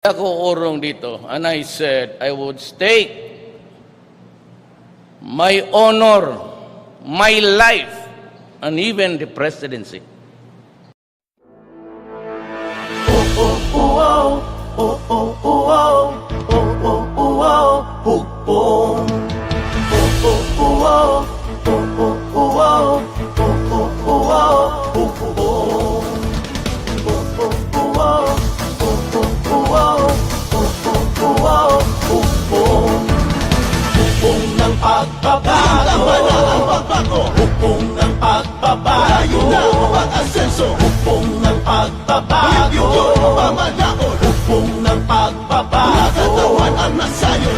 Ako urong dito, and I said I would stake my honor, my life, and even the presidency. Hukong ng pagbabago, hukong ng pagbabago, pag-asenso, hukong ng pagbabago, hukong ng pagbabago, katawan ang nasayo.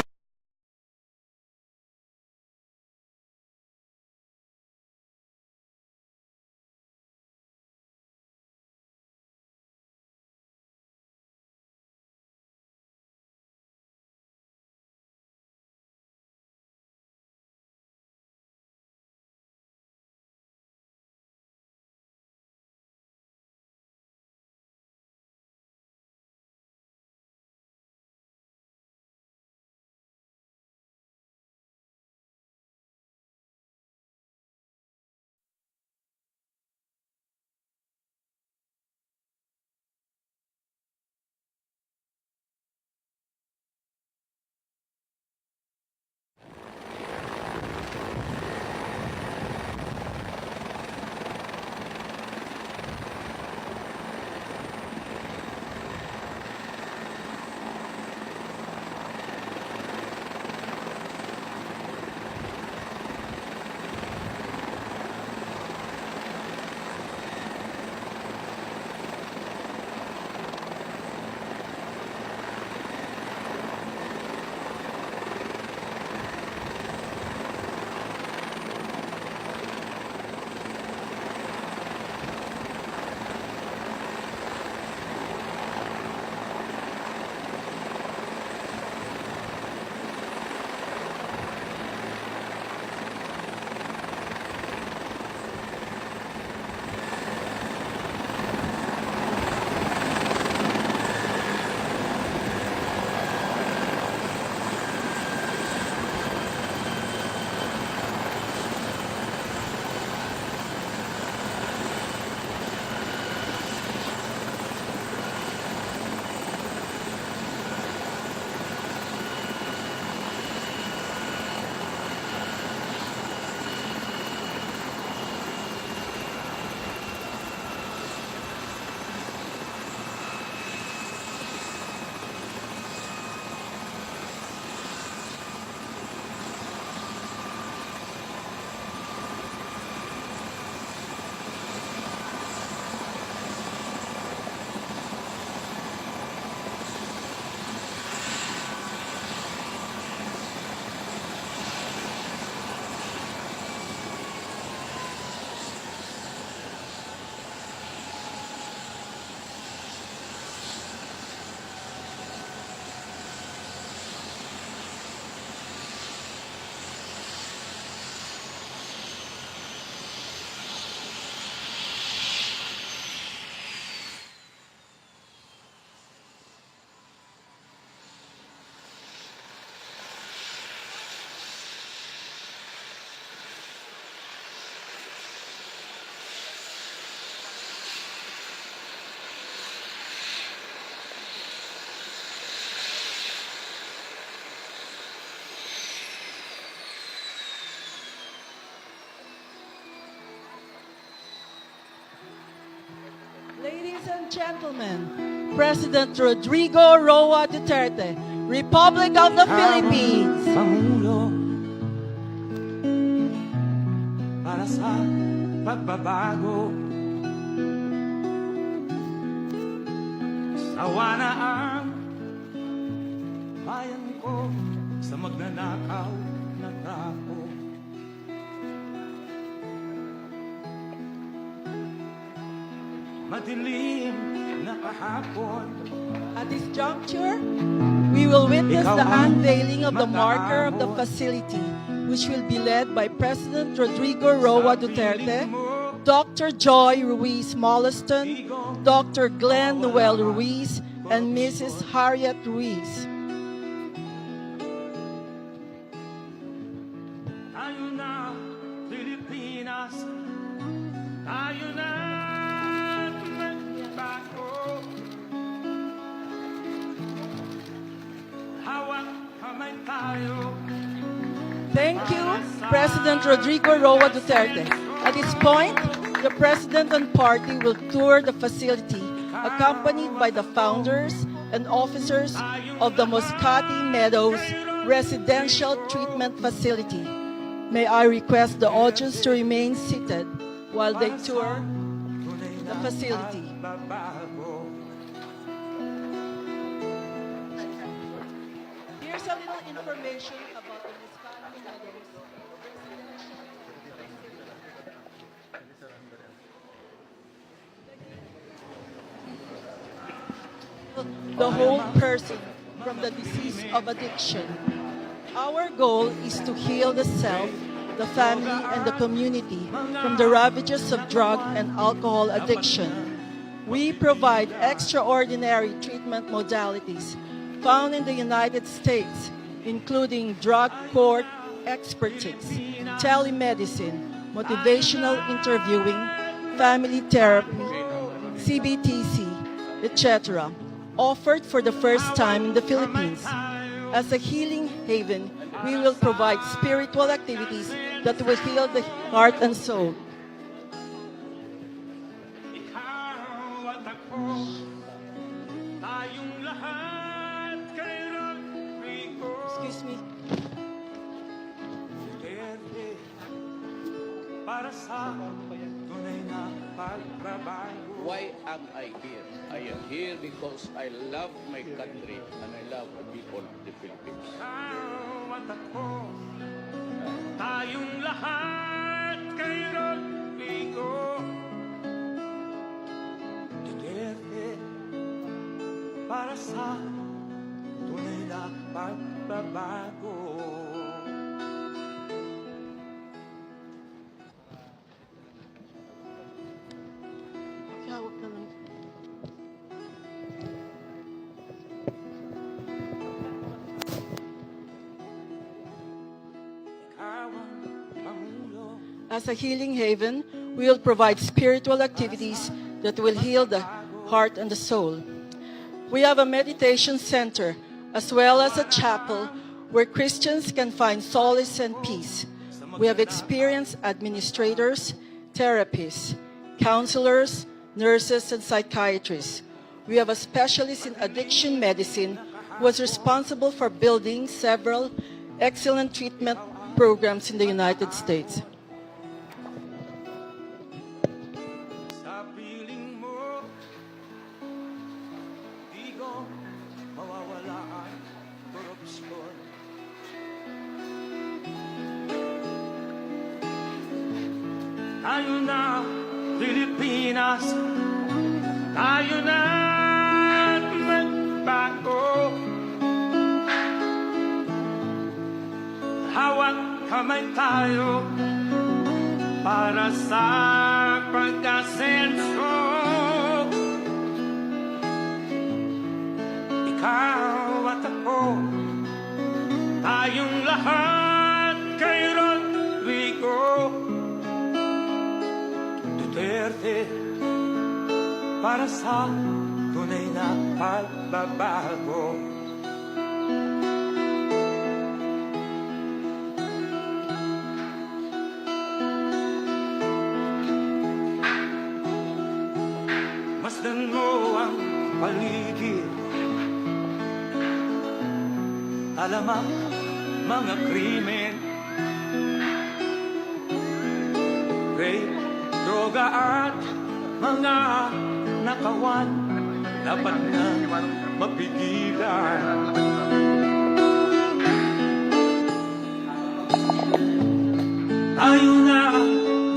Ladies and gentlemen, President Rodrigo Roa Duterte, Republic of the Philippines. Pangulo para sa pagbabago. Sawa na ang bayan ko sa magnanakaw na tao. Madilim na kahapon. At this juncture, we will witness the unveiling of the marker of the facility, which will be led by President Rodrigo Roa Duterte, Dr. Joy Ruiz Molliston, Dr. Glenn Noel Ruiz, and Mrs. Harriet Ruiz. Tayo na, Pilipinas. Tayo na, magbago. Hawak kamay tayo. Thank you, President Rodrigo Roa Duterte. At this point, the President and party will tour the facility, accompanied by the founders and officers of the Moscati Meadows Residential Treatment Facility. May I request the audience to remain seated while they tour the facility. Here's a little information about the Moscati Meadows Residential the whole person from the disease of addiction. Our goal is to heal the self, the family, and the community from the ravages of drug and alcohol addiction. We provide extraordinary treatment modalities found in the United States, including drug court expertise, telemedicine, motivational interviewing, family therapy, CBTC, etc., offered for the first time in the Philippines. As a healing haven, we will provide spiritual activities that will heal the heart and soul. Ikaw at ako, tayong lahat kay Rodrigo. Excuse me. Duterte, para sa tunay na pagbabago. Why am I here? I am here because I love my country and I love the people of the Philippines. Ikaw at ako, tayong lahat kay Rodrigo. Duterte, para sa tunay na pagbabago. Hawak na lang. Ikaw ang Pangulo. As a healing haven, we will provide spiritual activities that will heal the heart and the soul. We have a meditation center as well as a chapel where Christians can find solace and peace. We have experienced administrators, therapists, counselors, nurses, and psychiatrists. We have a specialist in addiction medicine who was responsible for building several excellent treatment programs in the United States. Sa piling mo, di ko mawawala ang korupsyon. Tayo na, Pilipinas. Tayo na magbago. Hawak kamay tayo para sa pag-asenso. Ikaw at ako, tayong lahat kay Rodrigo Duterte, para sa tunay na pagbabago. Masdan mo ang paligid, alam ang mga krimen, rape, droga at mga nakawan, dapat na mapigilan. Tayo na,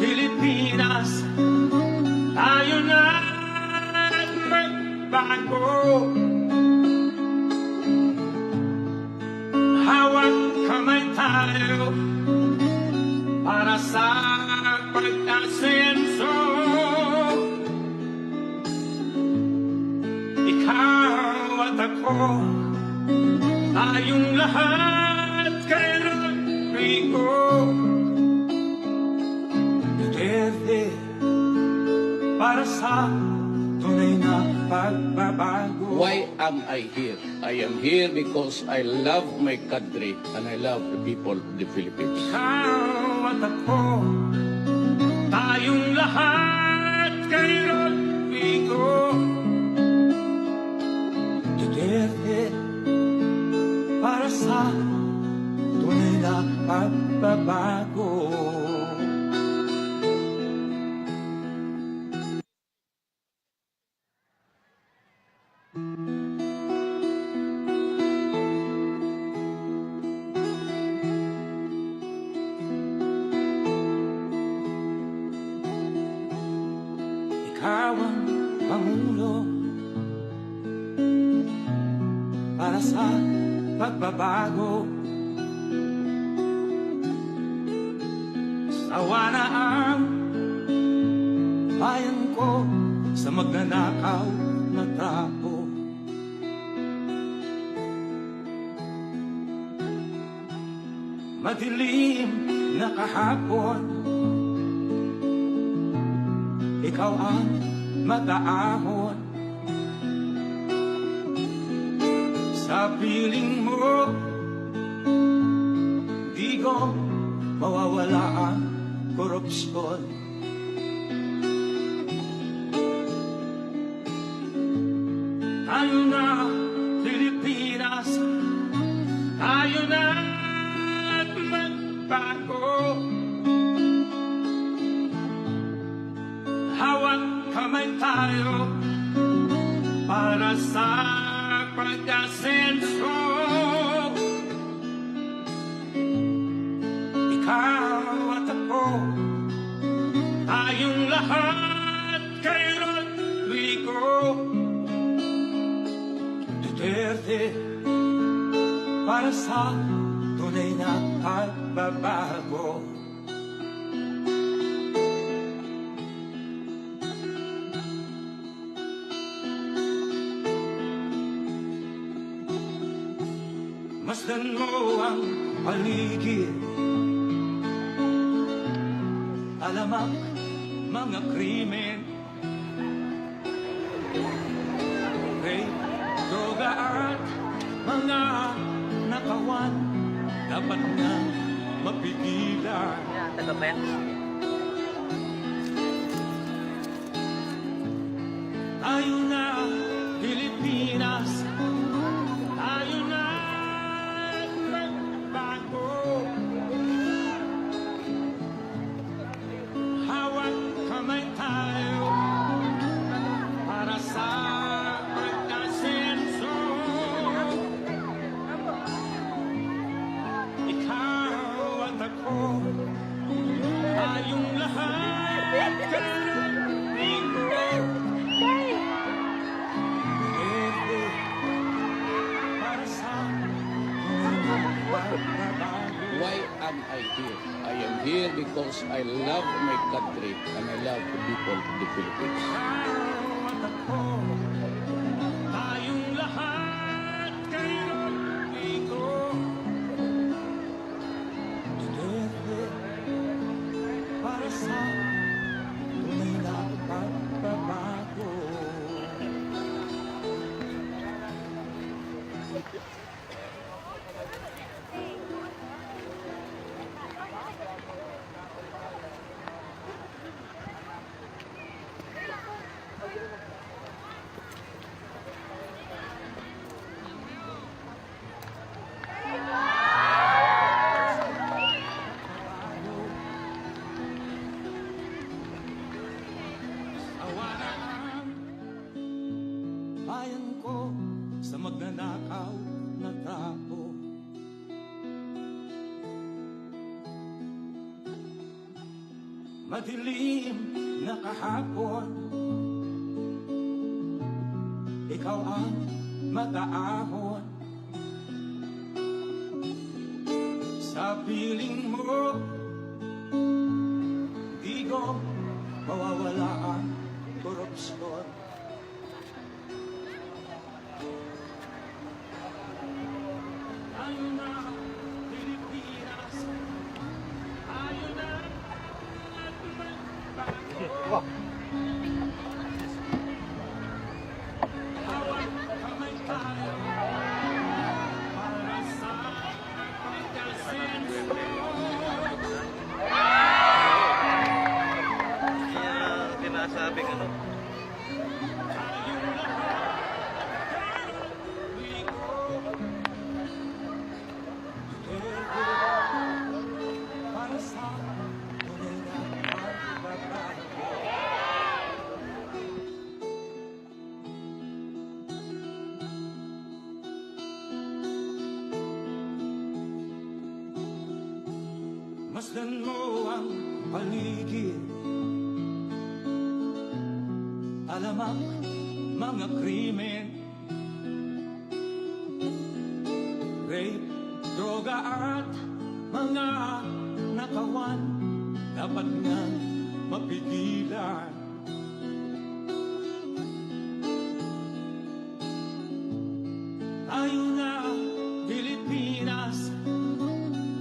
Pilipinas. Tayo na magbago. Hawak kamay tayo para sa pag-asenso. Ikaw at ako, tayong lahat kay Rodrigo Duterte, para sa tunay na pagbabago. Why am I here? I am here because I love my country and I love the people of the Philippines. Ikaw at ako, tayong lahat kay Rodrigo Duterte, para sa tunay na pagbabago. Ikaw ang Pangulo para sa pagbabago. Sawa na ang bayan ko sa magnanakaw na tao. Madilim na kahapon, ikaw ang mataahon. Sa piling mo, di ko mawawala ang korupsyon. Tayo na, Pilipinas, tayo na at magbago. Hawak kamay tayo para sa pag-asenso. Ikaw at ako, tayong lahat kay Rodrigo Duterte, para sa tunay na pagbabago. Masdan mo ang paligid, alamak mga krimen, rape, droga at mga nakawan, dapat na mapigilan. Tayo na, Pilipinas, tayo na magbago. Hawak kamay tayo para sa pag-asenso. Ikaw at ako, tayong lahat kailangan. Why am I here? I am here because I love my country and I love the people of the Philippines. Tayong lahat kay Rodrigo Duterte, para sa tunay na pagbabago. Bayan ko sa magnanakaw na tao. Madilim na kahapon, ikaw ang mataahon. Sa piling mo, di ko mawawala ang korupsyon. Masdan mo ang paligid, alam ang mga krimen, rape, droga at mga nakawan, dapat nga mapigilan. Tayo na Pilipinas,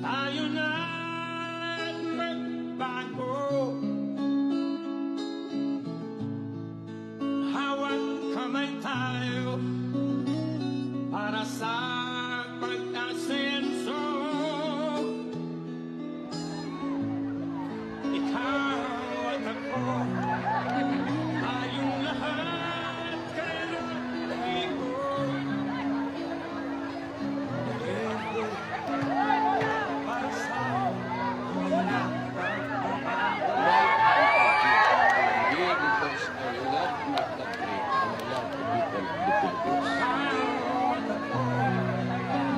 tayo na magbago. Hawat kamay tayo para sa pag-asenso. Ikaw at ako, tayong lahat kailangan. Para sa mga Here because I love my country and I love the people of the Philippines. tayong lahat kailangan.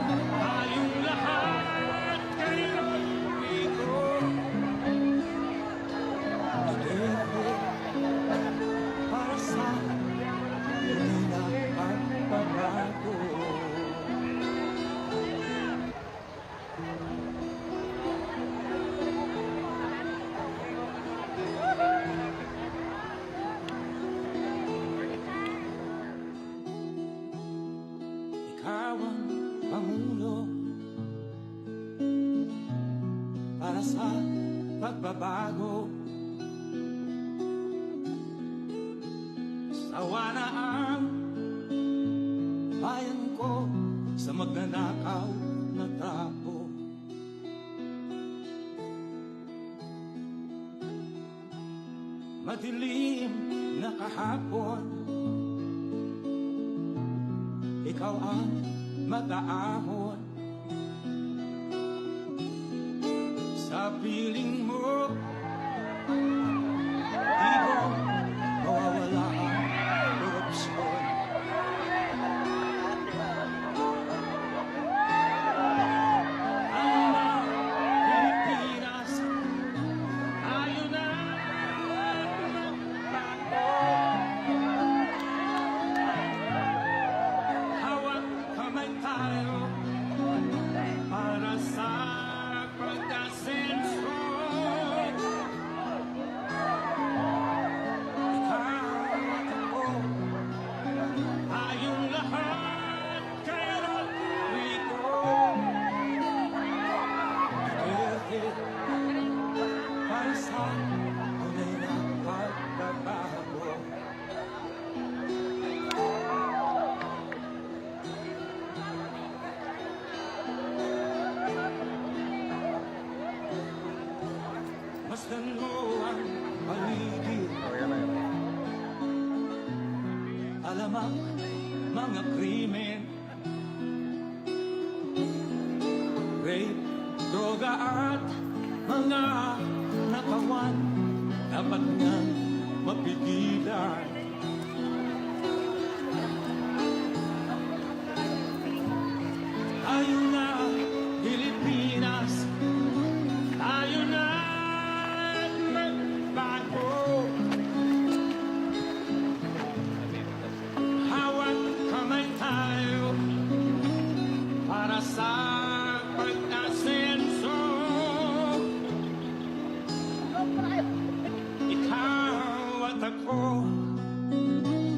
Para sa mga pagbabago. Ikaw ang Pangulo para sa pagbabago. Sawa na ang bayan ko sa magnanakaw na tao. Madilim na kahapon, ikaw ang mataahon. Sa piling mo, di ko mawawala ang korupsyon. Ang mga Pilipinas, tayo na magbago. Hawat kamay tayo para sa pag-asenso. Ikaw at ako, tayong lahat kailan rito. Para sa tunay na pagbabago. Masdan mo ang paligid, alam ang mga krimen, rape, droga at mga nakawan, dapat nga mapigilan. Tayo na Pilipinas, tayo na magbago. Hawat kamay tayo para sa pag-asenso. Ikaw at ako,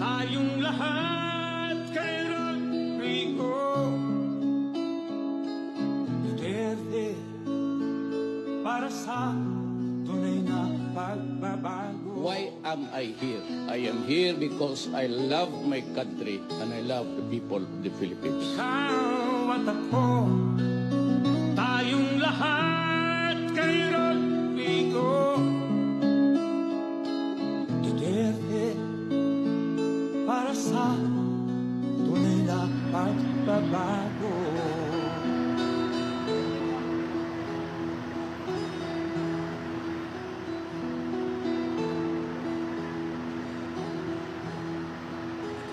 tayong lahat kay Rodrigo Duterte para sa tunay na pagbabago. Why am I here? I am here because I love my country and I love the people of the Philippines. Ikaw at ako, tayong lahat kay Rodrigo Duterte para sa tunay na pagbabago.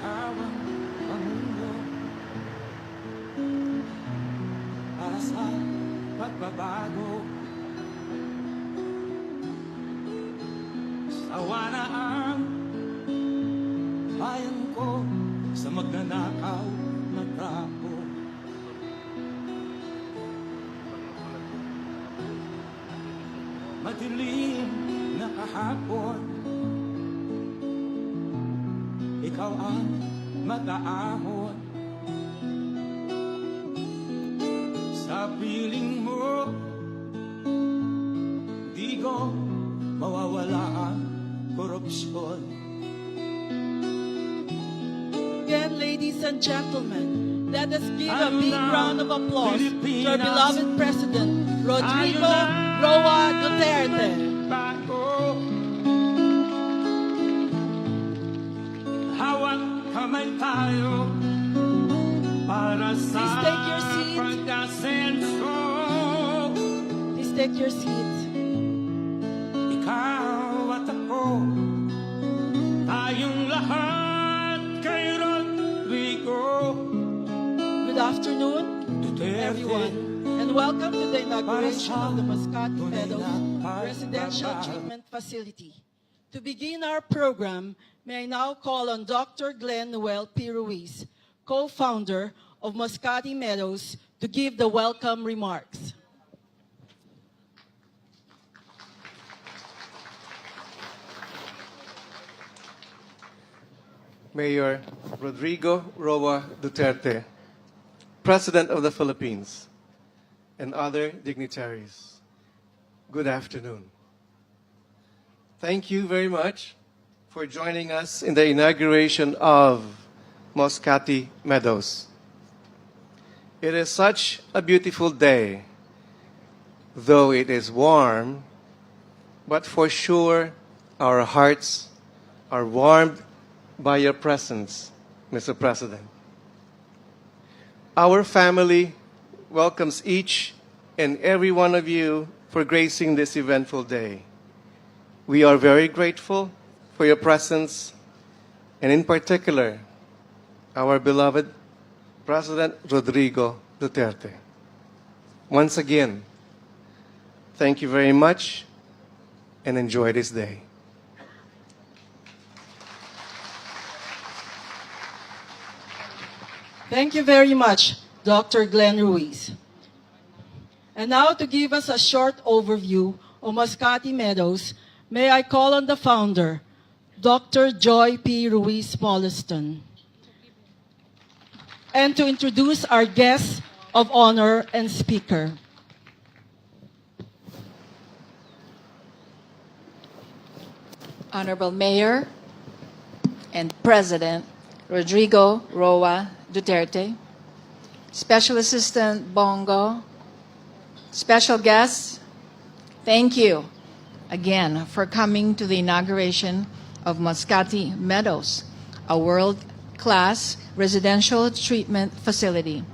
Ikaw ang Pangulo para sa pagbabago. Awa na ang bayan ko sa magnanakaw na tao. Madilim na kahapon, ikaw ang mag-aahon. Sa piling mo, di ko mawawala ang korupsyon. Again, ladies and gentlemen, let us give a big round of applause to our beloved President, Rodrigo Roa Duterte. Bago, hawak kamay tayo para sa Please take your seat. pag-asenso. Please take your seats. Ikaw at ako, tayong lahat kay Rodrigo Good afternoon, Duterte. everyone, and welcome to the inauguration of the Mascati Meadows Residential Treatment Facility. To begin our program, may I now call on Dr. Glenn Noel P. Ruiz, co-founder of Mascati Meadows, to give the welcome remarks. Mayor Rodrigo Roa Duterte, President of the Philippines, and other dignitaries, good afternoon. Thank you very much for joining us in the inauguration of Mascati Meadows. It is such a beautiful day, though it is warm, but for sure our hearts are warmed by your presence, Mr. President. Our family welcomes each and every one of you for gracing this eventful day. We are very grateful for your presence, and in particular, our beloved President Rodrigo Duterte. Once again, thank you very much and enjoy this day. Thank you very much, Dr. Glenn Ruiz. And now to give us a short overview of Mascati Meadows, may I call on the founder, Dr. Joy P. Ruiz Molliston, and to introduce our guest of honor and speaker. Honorable Mayor and President Rodrigo Roa Duterte, Special Assistant Bongo, special guests, thank you again for coming to the inauguration of Mascati Meadows, a world-class residential treatment facility.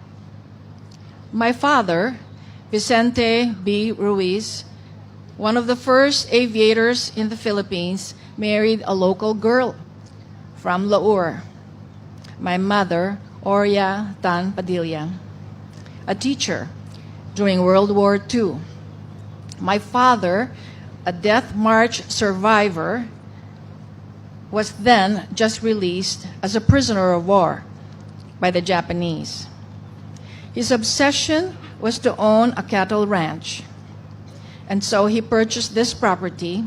My father, Vicente B. Ruiz, one of the first aviators in the Philippines, married a local girl from Laur. My mother, Oria Tan Padilla, a teacher during World War II. My father, a Death March survivor, was then just released as a prisoner of war by the Japanese. His obsession was to own a cattle ranch, and so he purchased this property,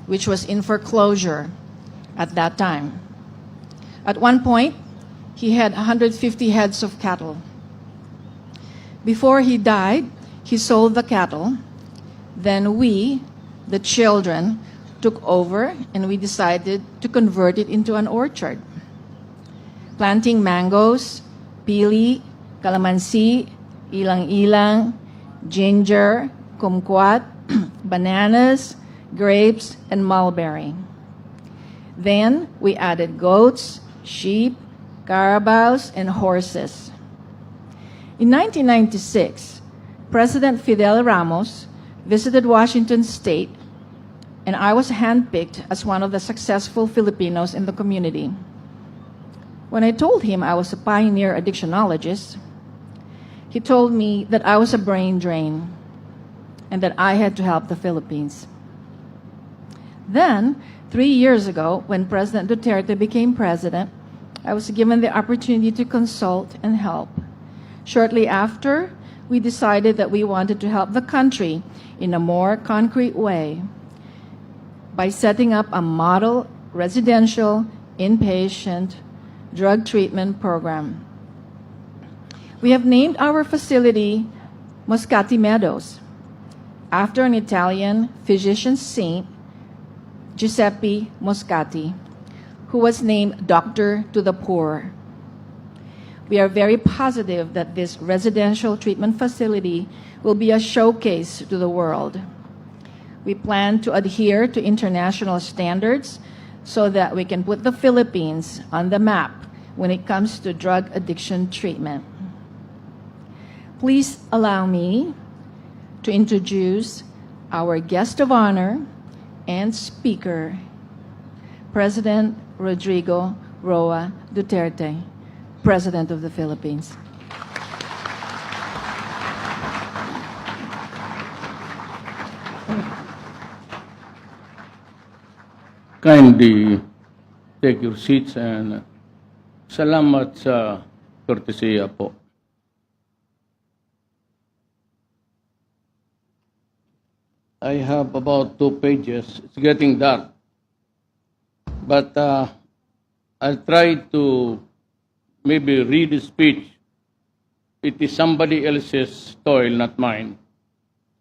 which was in foreclosure at that time. At one point, he had 150 heads of cattle. Before he died, he sold the cattle. Then we, the children, took over and we decided to convert it into an orchard. Planting mangoes, pili, calamansi, ilang-ilang, ginger, kumquat, bananas, grapes, and mulberry. Then we added goats, sheep, carabaos, and horses. In 1996, President Fidel Ramos visited Washington State, and I was handpicked as one of the successful Filipinos in the community. When I told him I was a pioneer addictionologist, he told me that I was a brain drain and that I had to help the Philippines. Then, 3 years ago, when President Duterte became president, I was given the opportunity to consult and help. Shortly after, we decided that we wanted to help the country in a more concrete way by setting up a model residential inpatient drug treatment program. We have named our facility Moscati Meadows after an Italian physician saint, Giuseppe Moscati, who was named Doctor to the Poor. We are very positive that this residential treatment facility will be a showcase to the world. We plan to adhere to international standards so that we can put the Philippines on the map when it comes to drug addiction treatment. Please allow me to introduce our guest of honor and speaker, President Rodrigo Roa Duterte, President of the Philippines. Kindly take your seats and salamat sa kortesiya po. I have about 2 pages. It's getting dark. But I'll try to maybe read the speech. It is somebody else's toil, not mine.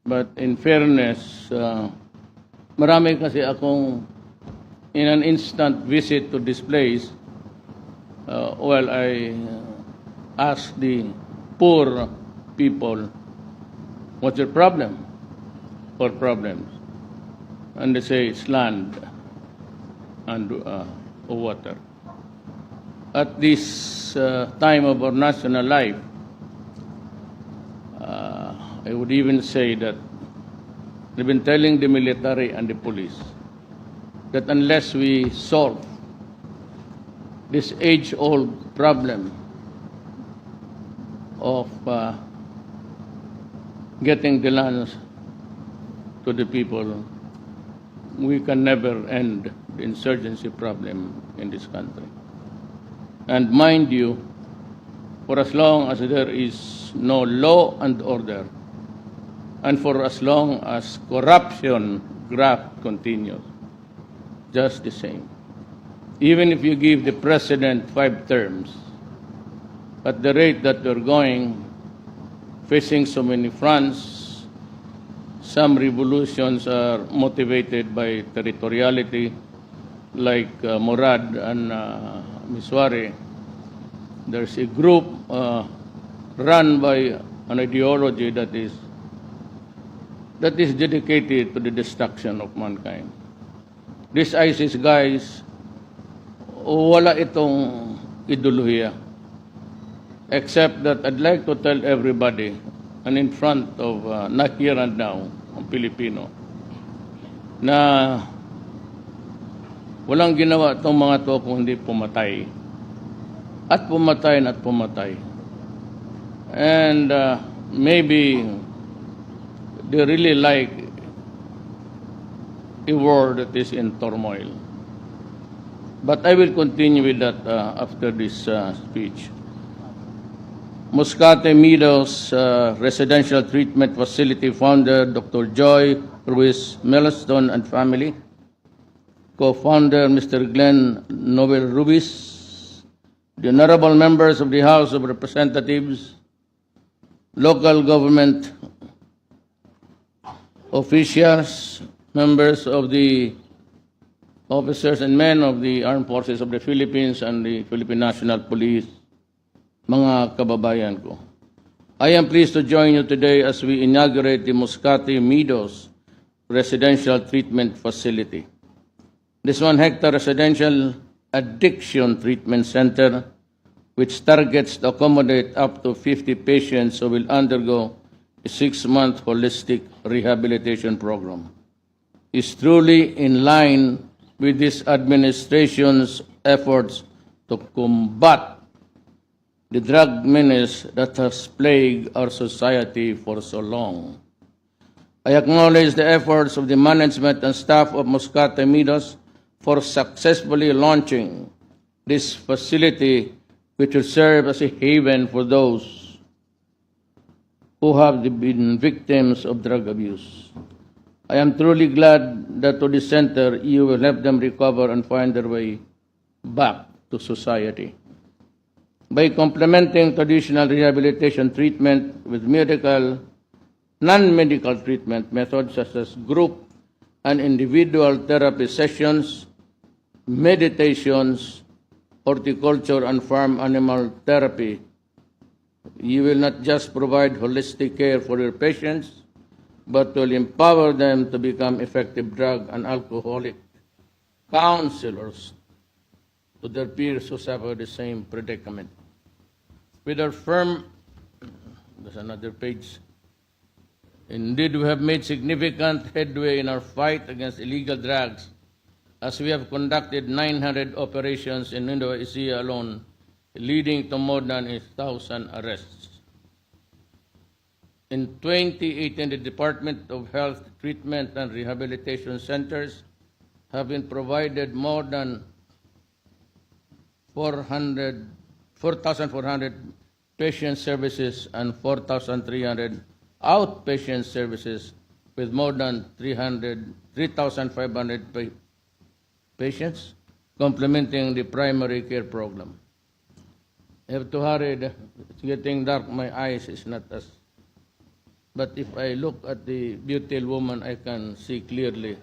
But in fairness, marami kasi akong in an instant visit to this place, I asked the poor people, what's your problem? Or problems? And they say it's land and water. At this time of our national life, I would even say that they've been telling the military and the police that unless we solve this age-old problem of getting the lands to the people, we can never end the insurgency problem in this country. And mind you, for as long as there is no law and order, and for as long as corruption graft continues, just the same. Even if you give the president 5 terms, at the rate that we're going, facing so many fronts, some revolutions are motivated by territoriality, like Murad and Miswari. There's a group run by an ideology that is dedicated to the destruction of mankind. These ISIS guys, wala itong ideolohiya. Except that I'd like to tell everybody, and in front of, not here and now, ang Pilipino, na walang ginawa itong mga to kung hindi pumatay. At pumatay at pumatay. And maybe they really like a world that is in turmoil. But I will continue with that after this speech. Moscati Meadows Residential Treatment Facility founder Dr. Joy Ruiz Melstone and family, co-founder Mr. Glenn Nobel Ruiz, the honorable members of the House of Representatives, local government officials, members of the officers and men of the Armed Forces of the Philippines and the Philippine National Police, mga kababayan ko. I am pleased to join you today as we inaugurate the Moscati Meadows Residential Treatment Facility. This 1-hectare residential addiction treatment center, which targets to accommodate up to 50 patients who will undergo a 6-month holistic rehabilitation program, is truly in line with this administration's efforts to combat the drug menace that has plagued our society for so long. I acknowledge the efforts of the management and staff of Moscati Meadows for successfully launching this facility, which will serve as a haven for those who have been victims of drug abuse. I am truly glad that to this center you will help them recover and find their way back to society. By complementing traditional rehabilitation treatment with medical, non-medical treatment methods such as group and individual therapy sessions, meditations, horticulture, and farm animal therapy, you will not just provide holistic care for your patients, but will empower them to become effective drug and alcoholic counselors to their peers who suffer the same predicament. With our firm, there's another page. Indeed, we have made significant headway in our fight against illegal drugs, as we have conducted 900 operations in Indonesia alone, leading to more than 1,000 arrests. In 2018, the Department of Health Treatment and Rehabilitation Centers have been provided more than 4,400 patient services and 4,300 outpatient services with more than 3,500 patients, complementing the primary care program. I have to hurry. It's getting dark. My eyes is not as... But if I look at the beautiful woman, I can see clearly.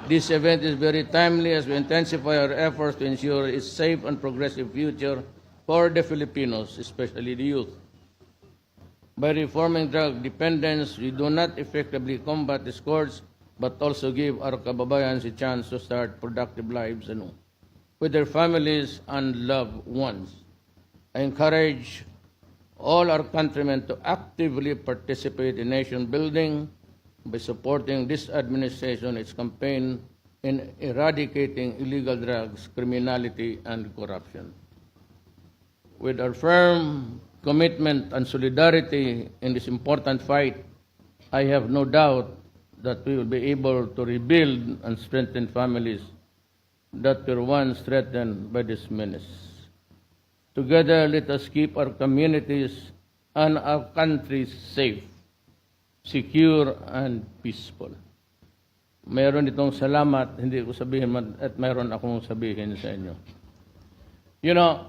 This event is very timely as we intensify our efforts to ensure a safe and progressive future for the Filipinos, especially the youth. By reforming drug dependence, we do not effectively combat the scourge, but also give our kababayans a chance to start productive lives anew with their families and loved ones. I encourage all our countrymen to actively participate in nation building by supporting this administration, its campaign in eradicating illegal drugs, criminality, and corruption. With our firm commitment and solidarity in this important fight, I have no doubt that we will be able to rebuild and strengthen families that were once threatened by this menace. Together, let us keep our communities and our country safe, secure, and peaceful. Mayroon itong salamat, hindi ko sabihin, at mayroon akong sabihin sa inyo. You know,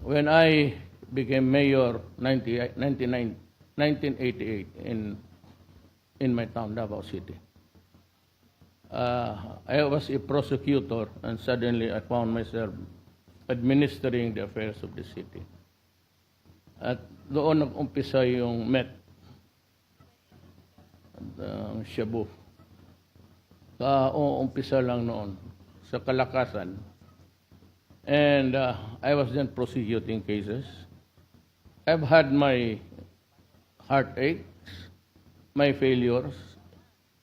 when I became mayor 1988 in my town, Davao City, I was a prosecutor, and suddenly I found myself administering the affairs of the city. At doon nag-umpisa yung Met, Shabu. Umpisa lang noon sa Kalakasan. And I was then prosecuting cases. I've had my heartaches, my failures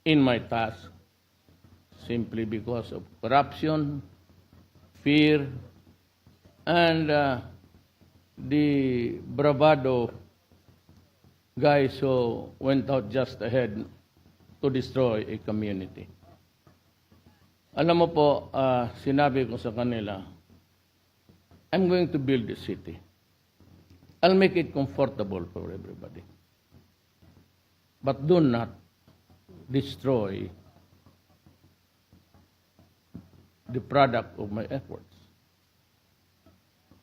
in my task, simply because of corruption, fear, and the bravado guys who went out just ahead to destroy a community. Alam mo po, sinabi ko sa kanila, I'm going to build this city. I'll make it comfortable for everybody. But do not destroy the product of my efforts.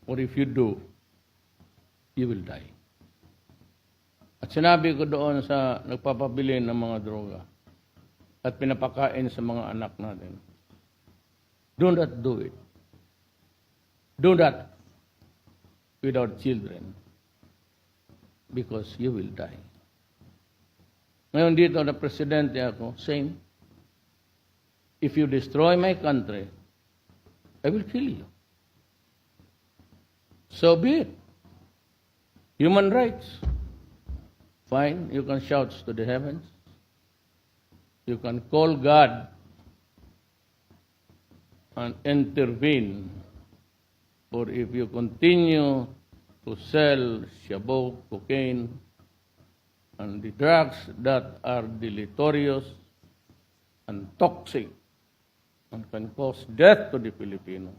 Or if you do, you will die. At sinabi ko doon sa nagpapabili ng mga droga at pinapakain sa mga anak natin, do not do it. Do that with our children because you will die. Ngayon dito na presidente ako, same. If you destroy my country, I will kill you. So be it. Human rights. Fine, you can shout to the heavens. You can call God and intervene. Or if you continue to sell shabu, cocaine, and the drugs that are deleterious and toxic and can cause death to the Filipino,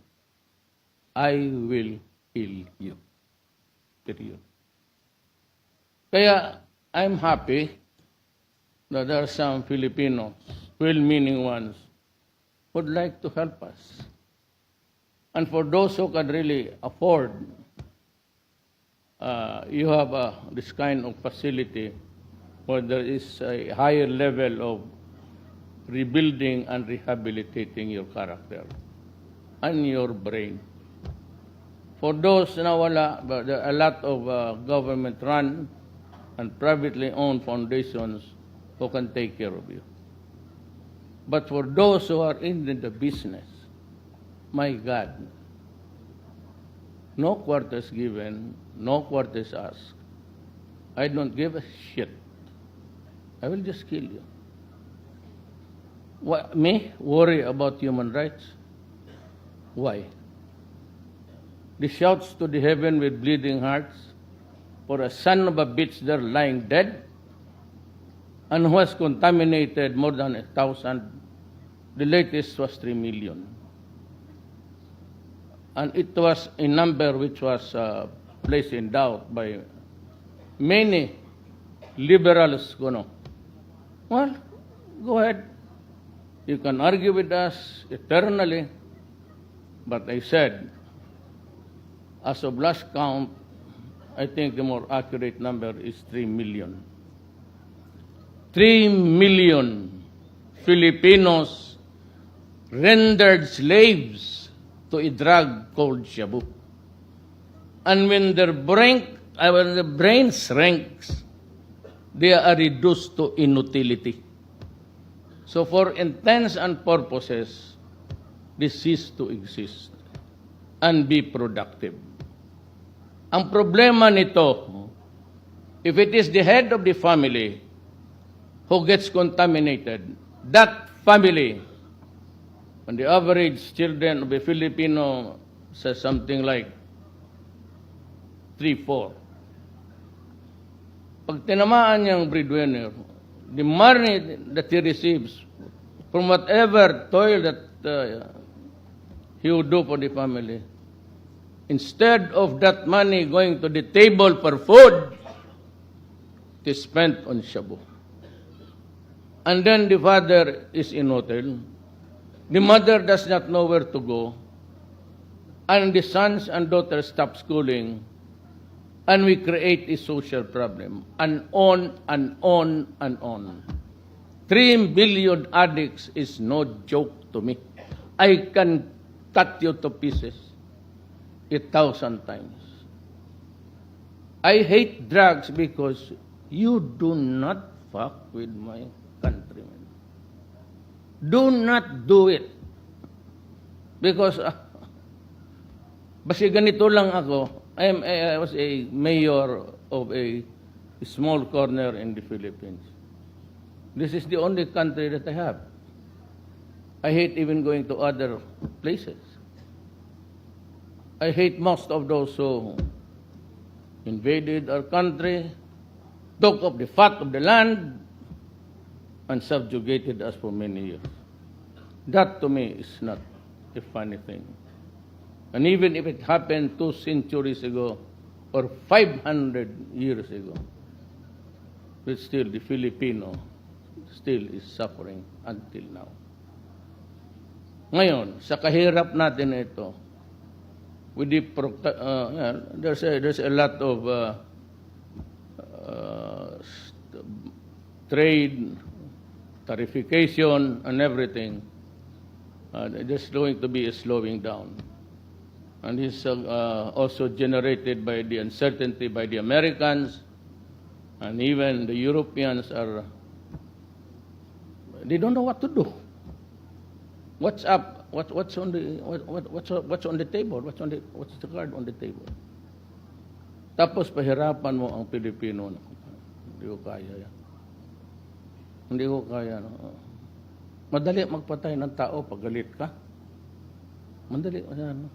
I will kill you. Period. Kaya I'm happy that there are some Filipinos, well-meaning ones, would like to help us. And for those who can really afford, you have this kind of facility where there is a higher level of rebuilding and rehabilitating your character and your brain. For those na wala, there are a lot of government-run and privately owned foundations who can take care of you. But for those who are in the business, my God, no quarters given, no quarters asked. I don't give a shit. I will just kill you. What, me worry about human rights? Why? The shouts to the heaven with bleeding hearts for a son of a bitch there lying dead and who has contaminated more than 1,000. The latest was 3 million. And it was a number which was placed in doubt by many liberals. Well, go ahead. You can argue with us eternally. But I said, as of last count, I think the more accurate number is 3 million. 3 million Filipinos rendered slaves to a drug called shabu. And when their brain shrinks, they are reduced to inutility. So for intents and purposes, they cease to exist and be productive. Ang problema nito, if it is the head of the family who gets contaminated, that family, when the average children of a Filipino says something like 3-4. Pag tinamaan niyang breadwinner, the money that he receives from whatever toil that he would do for the family, instead of that money going to the table for food, it is spent on shabu. And then the father is in hotel. The mother does not know where to go. And the sons and daughters stop schooling. And we create a social problem. And on and on and on. 3 billion addicts is no joke to me. I can cut you to pieces 1,000 times. I hate drugs because you do not fuck with my countrymen. Do not do it. Because, basta ganito lang ako, I was a mayor of a small corner in the Philippines. This is the only country that I have. I hate even going to other places. I hate most of those who invaded our country, took up the fat of the land, and subjugated us for many years. That to me is not a funny thing. And even if it happened 2 centuries ago or 500 years ago, but still the Filipino still is suffering until now. Ngayon, sa kahirap natin ito, with the there's a lot of trade, tarification, and everything. There's going to be a slowing down. And this is also generated by the uncertainty by the Americans, and even the Europeans are, they don't know what to do. What's up? What's on the table? What's the card on the table? Tapos pahirapan mo ang Pilipino. Hindi ko kaya yan. Hindi ko kaya. No? Madali magpatay ng tao pag galit ka. Madali. Ano?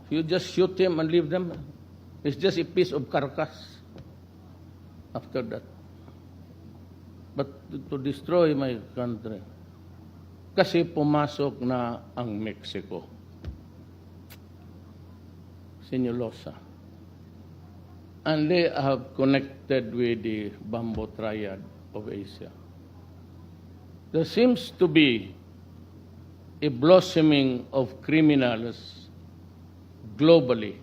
You just shoot him and leave them. It's just a piece of carcass after that. But to destroy my country, Kasi pumasok na ang Mexico. Sinulosa. And they have connected with the Bamboo Triad of Asia. There seems to be a blossoming of criminals globally,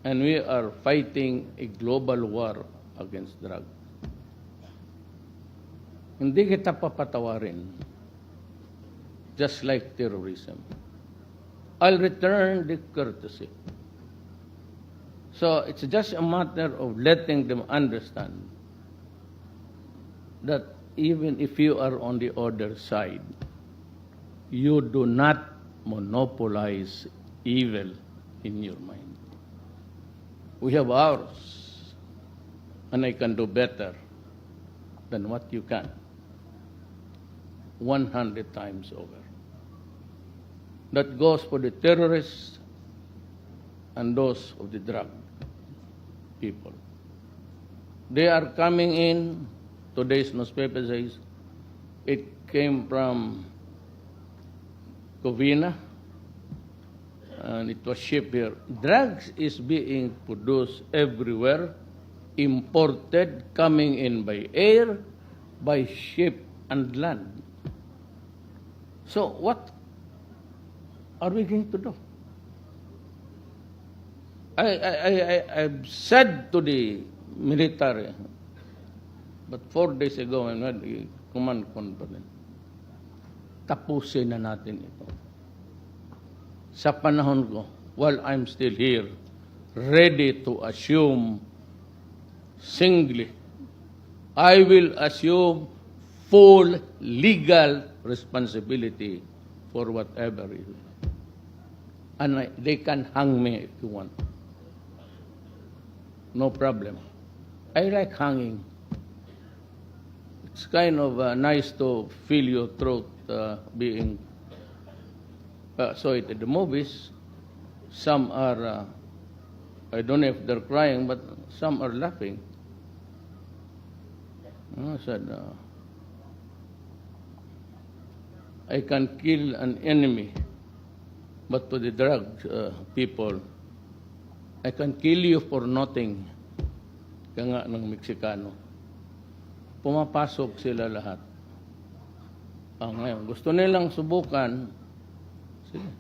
and we are fighting a global war against drugs. Hindi kita papatawarin, just like terrorism. I'll return the courtesy. So it's just a matter of letting them understand that even if you are on the other side, you do not monopolize evil in your mind. We have ours, and I can do better than what you can, 100 times over. That goes for the terrorists and those of the drug people. They are coming in. Today's newspaper says it came from Covina, and it was shipped here. Drugs is being produced everywhere, imported, coming in by air, by ship and land. So what are we going to do? I've said to the military, but 4 days ago, I had a command conference, tapusin na natin ito. Sa panahon ko, while I'm still here, ready to assume singly, I will assume full legal responsibility for whatever it is. And they can hang me if you want. No problem. I like hanging. It's kind of nice to feel your throat being so it in the movies. Some are, I don't know if they're crying, but some are laughing. I said, I can kill an enemy, but to the drug people, I can kill you for nothing. Kaya nga ng Meksikano. Pumapasok sila lahat. Ngayon, gusto nilang subukan. Sige.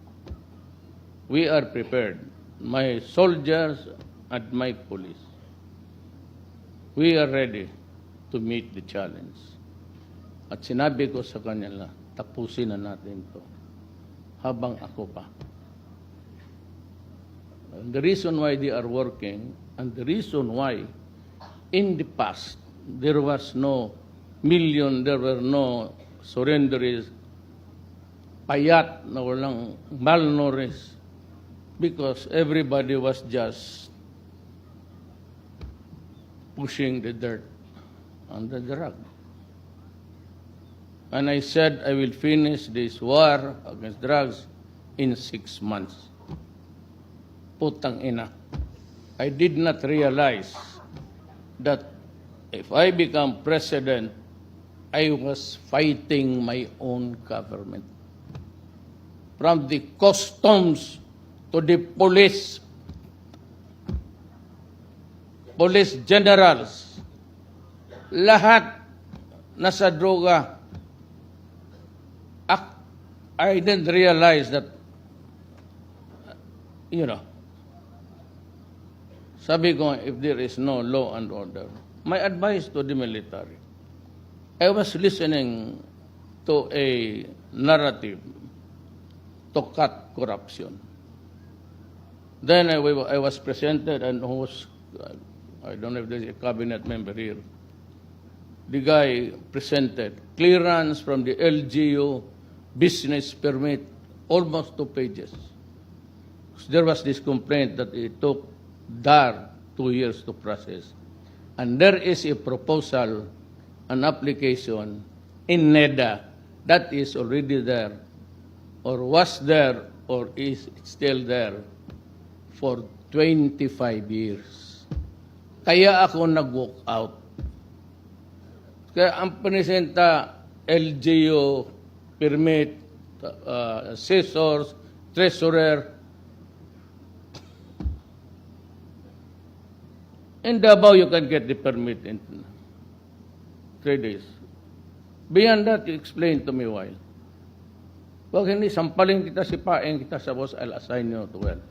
We are prepared. My soldiers and my police. We are ready to meet the challenge. At sinabi ko sa kanila, tapusin na natin ito habang ako pa. And the reason why they are working, and the reason why in the past there was no there were no surrenderies, payat na walang malnourished, because everybody was just pushing the dirt on the drug. And I said I will finish this war against drugs in 6 months. Putang ina. I did not realize that if I become president, I was fighting my own government. From the customs to the police generals, lahat nasa droga. I didn't realize that, sabi ko, if there is no law and order, my advice to the military, I was listening to a narrative to cut corruption. Then I was presented, and I don't know if there's a cabinet member here. The guy presented clearance from the LGU, business permit, almost 2 pages. There was this complaint that it took DAR 2 years to process. And there is a proposal, an application in NEDA that is already there, or was there, or is still there for 25 years. Kaya ako nag-walk out. Kaya ang presenta, LGU, permit, assessors, treasurer. In Davao, you can get the permit in 3 days. Beyond that, you explain to me why. Wag hindi, sampalin kita, sipain kita sa boss, I'll assign you to well.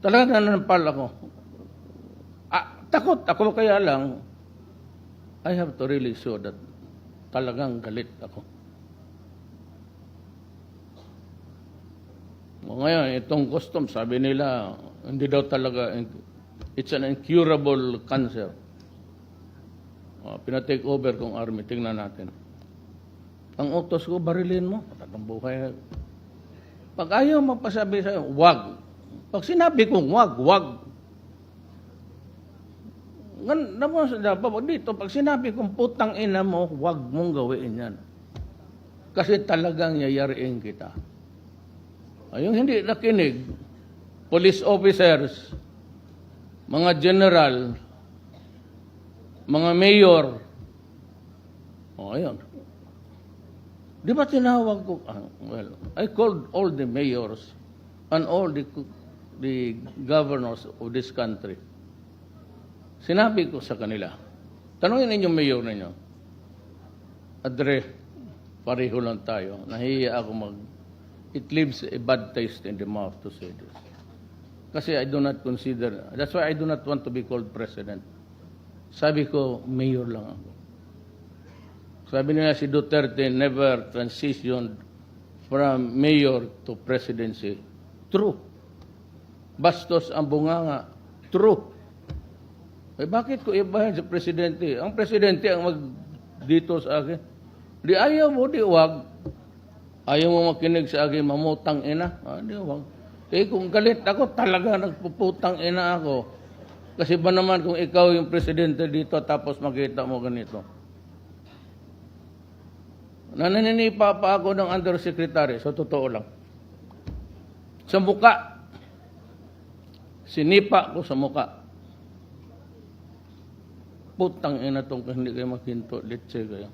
Talaga nanampal ako. Takot ako, kaya lang, I have to really show that talagang galit ako. Ngayon, itong custom, sabi nila, hindi daw talaga, it's an incurable cancer. Pinatake over kong army, tingnan natin. Ang utos ko, barilin mo, patatang buhay. Pag ayaw magpasabi sa'yo, wag. Pag sinabi kong wag. Naman sa Davao, dito, pag sinabi kong putang ina mo, wag mong gawin yan. Kasi talagang yayariin kita. Yung hindi nakinig, police officers, mga general, mga mayor, ayun. Di ba tinawag ko, well, I called all the mayors and all the governors of this country. Sinabi ko sa kanila, tanungin ninyong mayor ninyo, Adre, pareho lang tayo, nahihiya ako it leaves a bad taste in the mouth to say this. Kasi I do not consider, that's why I do not want to be called president. Sabi ko, mayor lang ako. Sabi nila si Duterte never transitioned from mayor to presidency. True. Bastos ang bunganga. True. Eh bakit ko ibahin sa presidente? Ang presidente ang dito sa akin. Di ayaw mo, di wag. Ayaw mo makinig sa akin, mamutang ina. Di wag. Eh kung galit ako, talaga nagpuputang ina ako. Kasi ba naman kung ikaw yung presidente dito tapos makita mo ganito. Nananinipa pa ako ng undersecretary, so totoo lang. Sa muka. Sinipa ko sa muka. Putang ina tong hindi kayo makinto, litse kayo.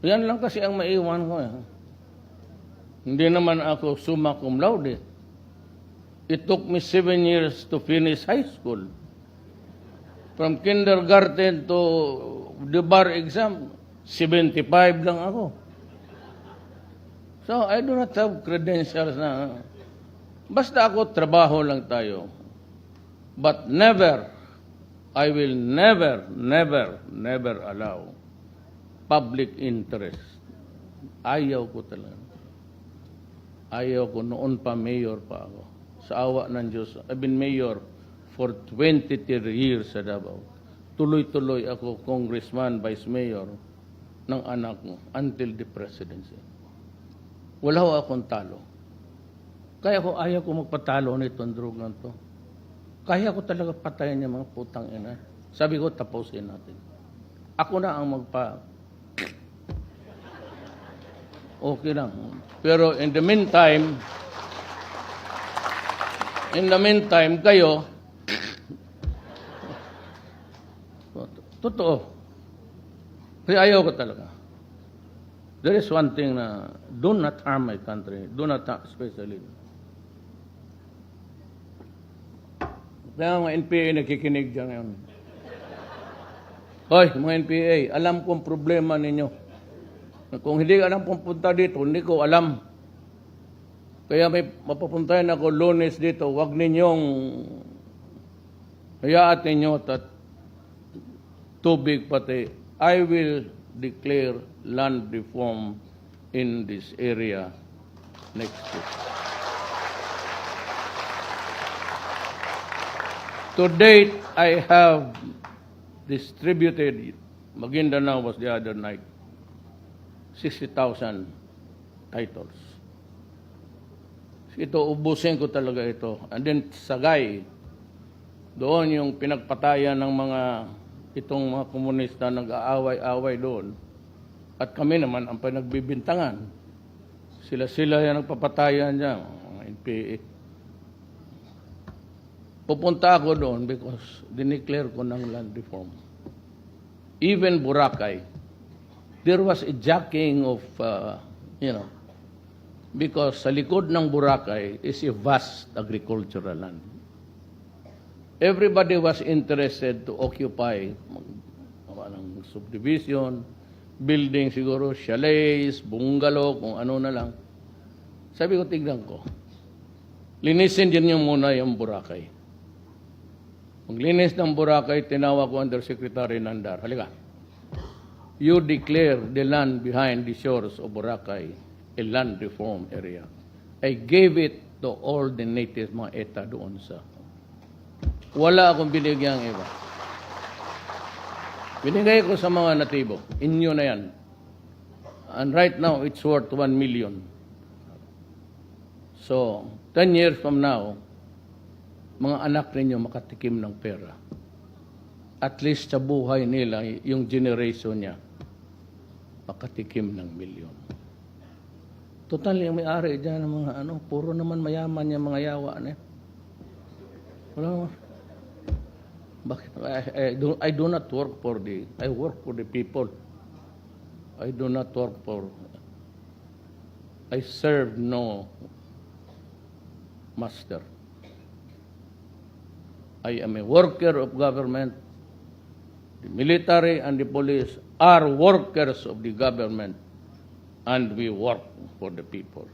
Yan lang kasi ang maiwan ko. Hindi naman ako summa cum laude. It took me 7 years to finish high school. From kindergarten to the bar exam, 75 lang ako. So, I do not have credentials na. Basta ako, trabaho lang tayo. But never, I will never allow public interest. Ayaw ko talaga. Ayaw ko, noon pa, mayor pa ako. Sa awa ng Diyos, I've been mayor for 23 years sa Davao. Tuloy-tuloy ako, congressman, vice mayor ng anak mo until the presidency. Wala ho akong talo. Kaya ko ayaw ko magpatalo nitong drogang to. Kaya ko talaga patayin yung mga putang ina. Sabi ko, tapusin natin. Ako na ang okay lang. Pero in the meantime, kayo, totoo. Kaya ayaw ko talaga. There is one thing na, do not harm my country. Do not harm, especially. Kaya mga NPA nakikinig dyan ngayon. Hoy, mga NPA, alam kong problema ninyo. Kung hindi alam kung punta dito, hindi ko alam. Kaya may mapapuntahin ako Lunes dito, wag ninyong hayaan ninyo at tubig pati. I will declare land reform in this area next week. To date, I have distributed, Maguindanao was the other night, 60,000 titles. Ito, ubusin ko talaga ito. And then, Sagay, doon yung pinagpatayan ng itong mga komunista nag-aaway-aaway doon. At kami naman ang pinagbibintangan. Sila yung nagpapatayan dyan, mga NPA. Pupunta ako doon because dineclare ko ng land reform. Even Boracay, there was a jacking of, because sa likod ng Boracay is a vast agricultural land. Everybody was interested to occupy ng subdivision, building siguro, chalets, bungalow, kung ano na lang. Sabi ko, tignan ko, linisin din niyo muna yung Boracay. Paglinis ng Boracay, tinawag ko Undersecretary Nandar. Halika. You declare the land behind the shores of Boracay a land reform area. I gave it to all the natives, mga ETA doon sa. Wala akong binigyang iba. Binigay ko sa mga natibo. Inyo na yan. And right now, it's worth 1 million. So, 10 years from now, mga anak ninyo makatikim ng pera. At least sa buhay nila, yung generation niya, makatikim ng milyon. Total, yung may-ari dyan ng mga puro naman mayaman yung mga yawa na. Wala. Bakit? I do not work for I work for the people. I do not work for, I serve no master. I am a worker of government. The military and the police are workers of the government, and we work for the people.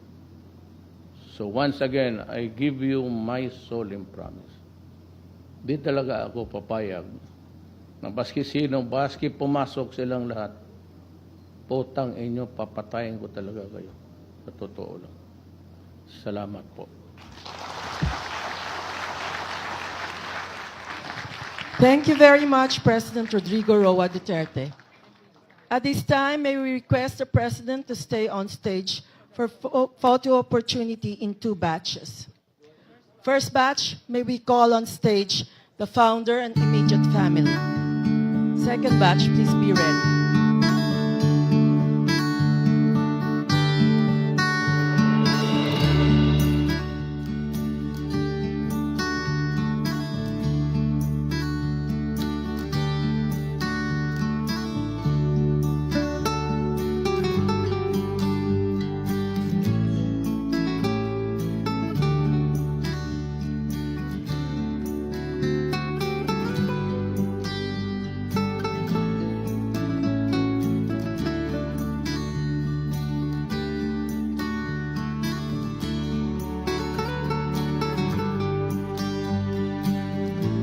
So once again, I give you my solemn promise. Di talaga ako papayag na baski sino, baski pumasok silang lahat, putang inyo, papatayin ko talaga kayo. Sa totoo lang. Salamat po. Thank you very much, President Rodrigo Roa Duterte. At this time, may we request the President to stay on stage for photo opportunity in 2 batches. First batch, may we call on stage the founder and immediate family. Second batch, please be ready.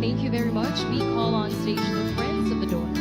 Thank you very much. We call on stage the friends of the donors.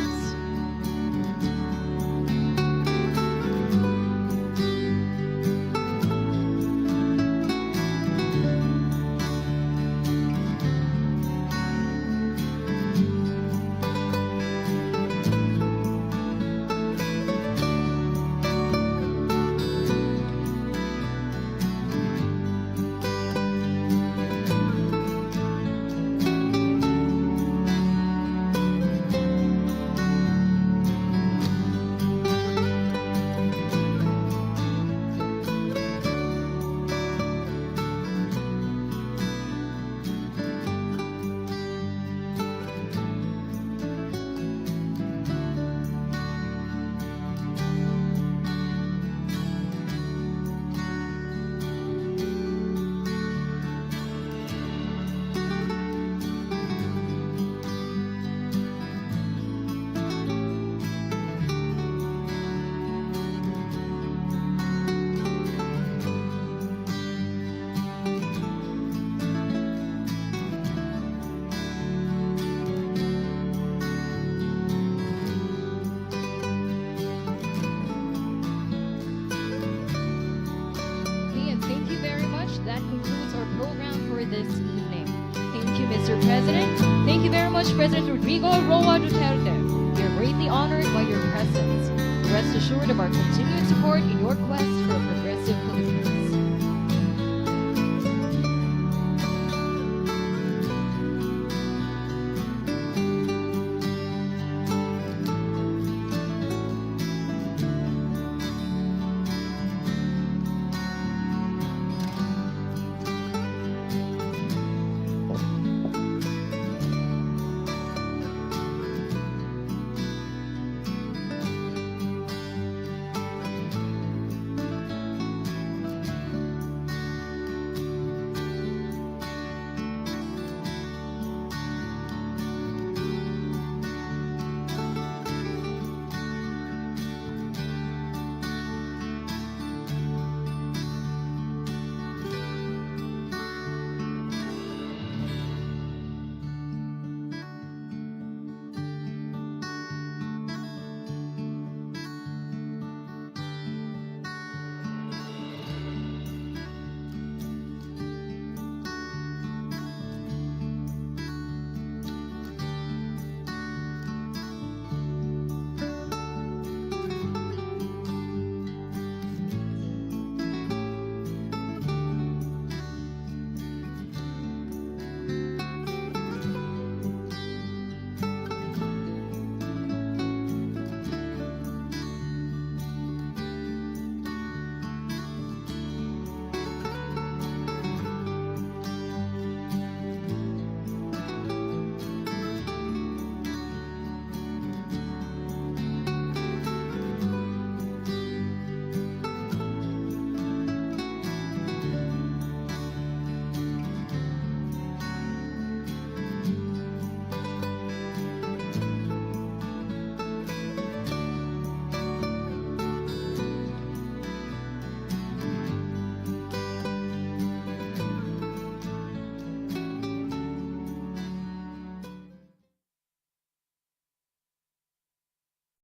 That concludes our program for this evening. Thank you, Mr. President. Thank you very much, President Rodrigo Roa Duterte. We are greatly honored by your presence. Rest assured of our continued support in your quest for a progressive Philippines.